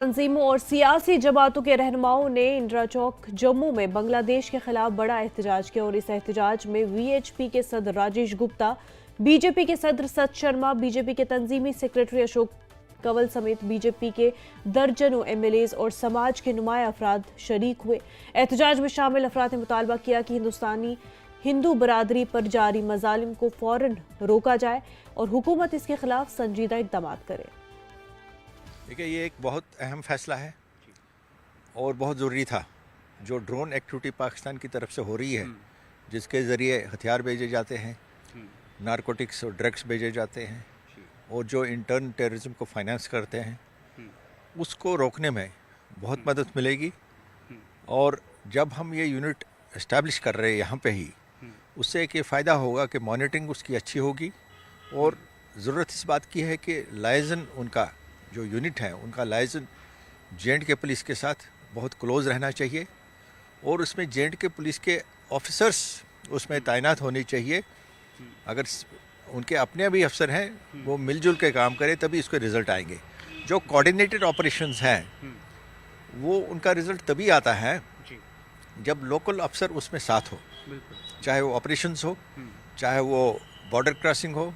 तंजीमों और सियासी जमातों के रहनुमाओं ने इंदिरा चौक जम्मू में बांग्लादेश के खिलाफ बड़ा एहतजाज किया और इस एहतजाज में वीएचपी के सदर राजेश गुप्ता, बीजेपी के सदर सत शर्मा, बीजेपी के तंजीमी सेक्रेटरी अशोक कंवल समेत बीजेपी के दर्जनों एमएलएज और समाज के नुमाया अफराद शरीक हुए। एहतजाज में शामिल अफराद ने मुतालबा किया कि हिंदू बरादरी पर जारी मजालिम को फौरन रोका जाए और हुकूमत इसके खिलाफ संजीदा इकदाम करे। देखिए, ये एक बहुत अहम फैसला है और बहुत ज़रूरी था। जो ड्रोन एक्टिविटी पाकिस्तान की तरफ से हो रही है, जिसके ज़रिए हथियार भेजे जाते हैं, नारकोटिक्स और ड्रग्स भेजे जाते हैं और जो इंटर्न टेररिज्म को फाइनेंस करते हैं, उसको रोकने में बहुत मदद मिलेगी। और जब हम ये यूनिट इस्टेब्लिश कर रहे हैं यहाँ पे ही, उससे एक ये फ़ायदा होगा कि मॉनिटरिंग उसकी अच्छी होगी। और ज़रूरत इस बात की है कि लाइजन उनका जो यूनिट है, उनका लाइजन जे.एंड.के पुलिस के साथ बहुत क्लोज रहना चाहिए और उसमें जे.एंड.के पुलिस के ऑफिसर्स उसमें तैनात होने चाहिए। अगर उनके अपने भी अफसर हैं, वो मिलजुल के काम करें, तभी इसके रिज़ल्ट आएंगे। जो कोऑर्डिनेटेड ऑपरेशंस हैं, वो उनका रिज़ल्ट तभी आता है जब लोकल अफसर उसमें साथ हो, चाहे वो ऑपरेशंस हो, चाहे वो बॉर्डर क्रॉसिंग हो,